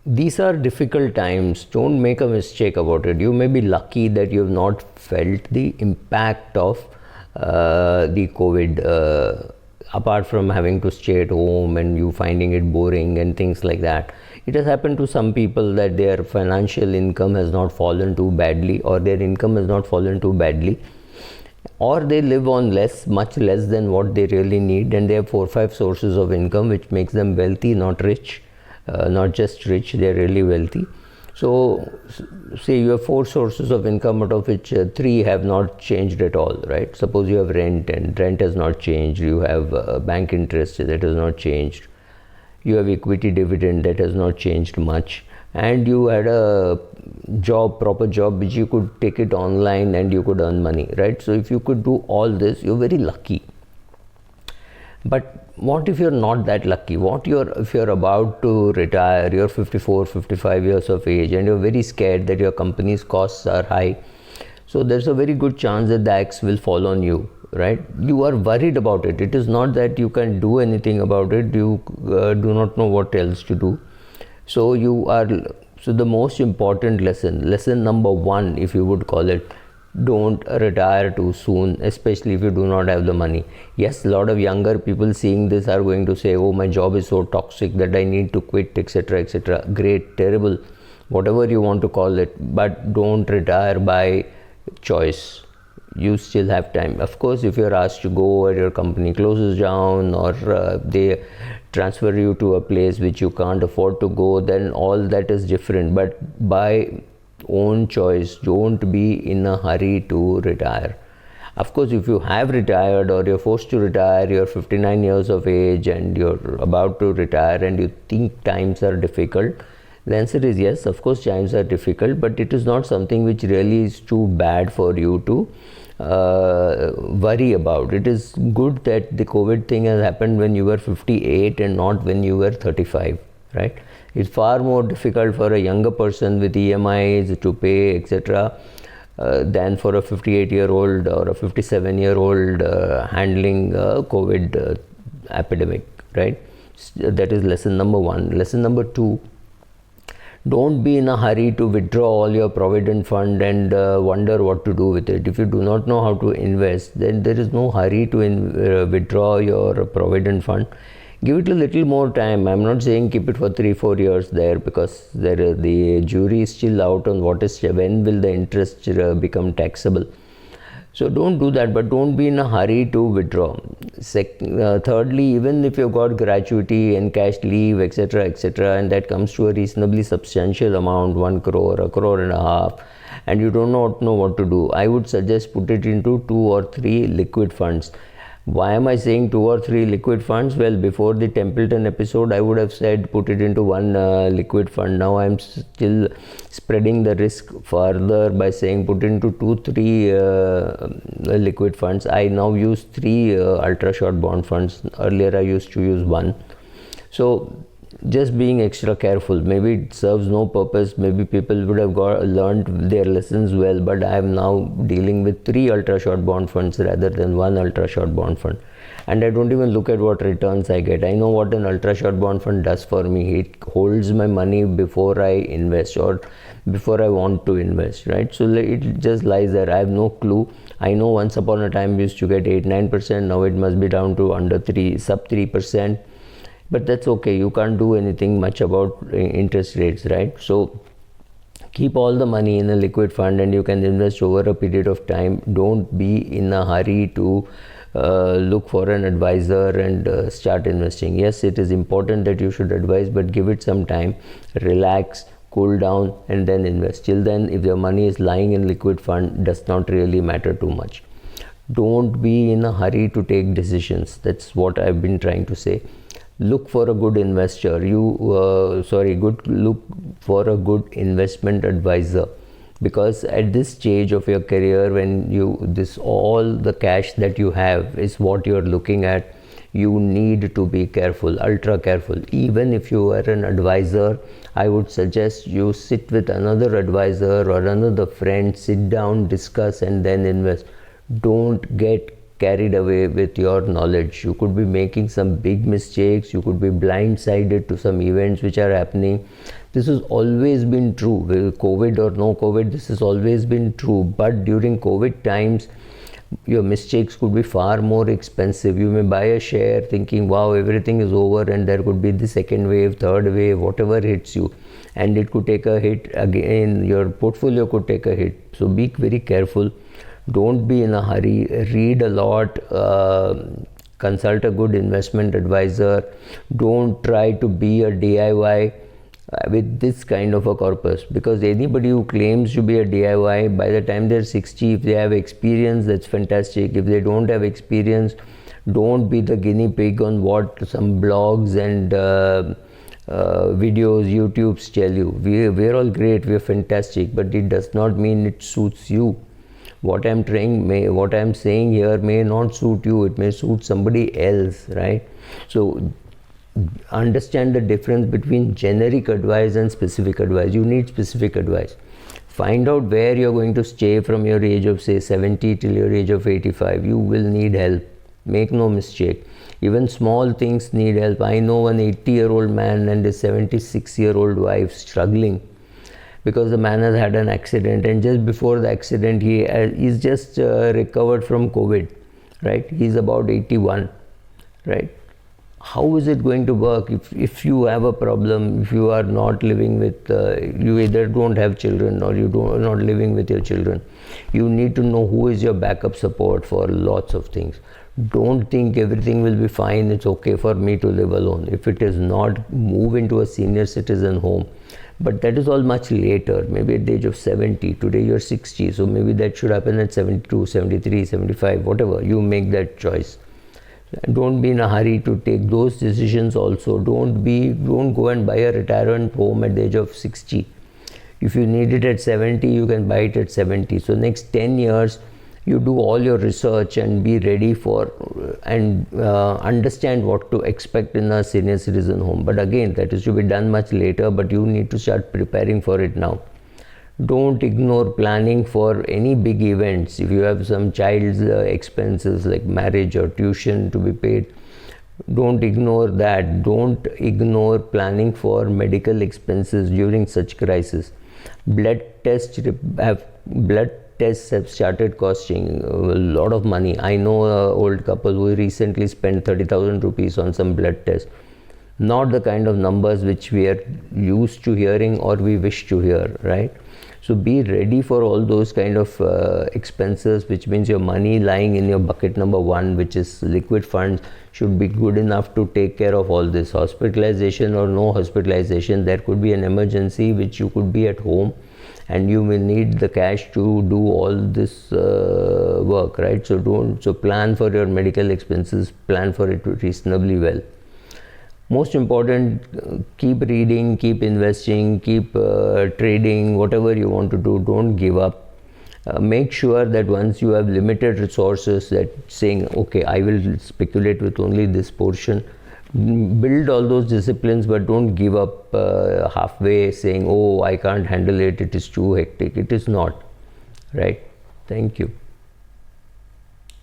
these are difficult times. Don't make a mistake about it. You may be lucky that you have not felt the impact of the COVID, apart from having to stay at home and you finding it boring and things like that. It has happened to some people that their financial income has not fallen too badly, or their income has not fallen too badly, or they live on much less than what they really need, and they have 4 or 5 sources of income, which makes them wealthy, not rich. Not just rich, they are really wealthy. So say you have 4 sources of income, out of which 3 have not changed at all, right? Suppose you have rent, and rent has not changed. You have bank interest, that has not changed. You have equity dividend, that has not changed much. And you had a job, proper job, which you could take it online and you could earn money, right? So if you could do all this, you're very lucky. But what if you're not that lucky? If you're about to retire, you're 54, 55 years of age, and you're very scared that your company's costs are high. So there's a very good chance that the axe will fall on you, right? You are worried about it. It is not that you can do anything about it. You do not know what else to do. So the most important lesson number 1, if you would call it, don't retire too soon, especially if you do not have the money. Yes, a lot of younger people seeing this are going to say, oh, my job is so toxic that I need to quit, etc., etc. Great, terrible, whatever you want to call it, but don't retire by choice. You still have time. Of course, if you're asked to go, or your company closes down, or they transfer you to a place which you can't afford to go, then all that is different. But by own choice, don't be in a hurry to retire. Of course, if you have retired, or you're forced to retire, you're 59 years of age and you're about to retire, and you think times are difficult, the answer is yes, of course times are difficult, but it is not something which really is too bad for you to worry about. It is good that the COVID thing has happened when you were 58 and not when you were 35, right? It's far more difficult for a younger person with EMIs to pay, etc., than for a 58-year-old or a 57-year-old handling COVID epidemic, right? That is lesson number 1. Lesson number 2, don't be in a hurry to withdraw all your provident fund and wonder what to do with it. If you do not know how to invest, then there is no hurry to withdraw your provident fund. Give it a little more time. I'm not saying keep it for 3-4 years there, because the jury is still out on when will the interest become taxable. So don't do that, but don't be in a hurry to withdraw. Thirdly, even if you've got gratuity, encashed leave, etc., etc., and that comes to a reasonably substantial amount, 1 crore, 1.5 crore, and you do not know what to do, I would suggest put it into 2 or 3 liquid funds. Why am I saying 2 or 3 liquid funds? Well, before the Templeton episode, I would have said put it into 1 liquid fund. Now I'm still spreading the risk further by saying put into 2-3 liquid funds. I now use 3 ultra short bond funds. Earlier I used to use 1. So just being extra careful. Maybe it serves no purpose. Maybe people would have learned their lessons well, but I am now dealing with 3 ultra short bond funds rather than 1 ultra short bond fund. And I don't even look at what returns I get. I know what an ultra short bond fund does for me. It holds my money before I invest, or before I want to invest, right? So it just lies there. I have no clue. I know once upon a time we used to get 8-9%. Now it must be down to sub 3%. But that's okay. You can't do anything much about interest rates, right? So keep all the money in a liquid fund, and you can invest over a period of time. Don't be in a hurry to look for an advisor and start investing. Yes, it is important that you should advise, but give it some time, relax, cool down, and then invest. Till then, if your money is lying in liquid fund, does not really matter too much. Don't be in a hurry to take decisions. That's what I've been trying to say. Look for a good investor. Look for a good investment advisor, because at this stage of your career, when all the cash that you have is what you're looking at, you need to be careful, ultra careful. Even if you are an advisor, I would suggest you sit with another advisor or another friend, sit down, discuss, and then invest. Don't get carried away with your knowledge. You could be making some big mistakes, you could be blindsided to some events which are happening. This has always been true, with COVID or no COVID, this has always been true. But during COVID times, your mistakes could be far more expensive. You may buy a share thinking, wow, everything is over, and there could be the second wave, third wave, whatever hits you, and it could take a hit again, your portfolio could take a hit. So be very careful. Don't be in a hurry. Read a lot, consult a good investment advisor. Don't try to be a DIY with this kind of a corpus, because anybody who claims to be a DIY, by the time they're 60, if they have experience, that's fantastic. If they don't have experience, don't be the guinea pig on what some blogs and videos, YouTubes tell you. We're all great, we're fantastic, but it does not mean it suits you. What I'm saying here may not suit you, it may suit somebody else, right? So understand the difference between generic advice and specific advice. You need specific advice. Find out where you're going to stay from your age of say 70 till your age of 85. You will need help. Make no mistake. Even small things need help. I know an 80-year-old man and his 76-year-old wife struggling because the man has had an accident, and just before the accident he's just recovered from COVID, right? He's about 81, right? How is it going to work if you have a problem, if you are not living with, you either don't have children or you are not living with your children? You need to know who is your backup support for lots of things. Don't think everything will be fine, it's okay for me to live alone. If it is not, move into a senior citizen home. But that is all much later, maybe at the age of 70. Today you're 60, so maybe that should happen at 72, 73, 75, whatever. You make that choice. Don't be in a hurry to take those decisions also. Don't go and buy a retirement home at the age of 60. If you need it at 70, you can buy it at 70. So next 10 years, you do all your research and be ready for and understand what to expect in a senior citizen home. But again, that is to be done much later, but you need to start preparing for it now. Don't ignore planning for any big events. If you have some child's expenses like marriage or tuition to be paid, don't ignore that. Don't ignore planning for medical expenses during such crisis. Blood tests have started costing a lot of money. I know an old couple who recently spent 30,000 rupees on some blood tests. Not the kind of numbers which we are used to hearing or we wish to hear, right? So be ready for all those kind of expenses, which means your money lying in your bucket number 1, which is liquid funds, should be good enough to take care of all this. Hospitalization or no hospitalization, there could be an emergency which you could be at home and you will need the cash to do all this work, right? So plan for your medical expenses, plan for it reasonably well. Most important, keep reading, keep investing, keep trading, whatever you want to do, don't give up. Make sure that once you have limited resources, that saying, okay, I will speculate with only this portion. Build all those disciplines, but don't give up halfway saying, oh, I can't handle it, it is too hectic. It is not, right? Thank you.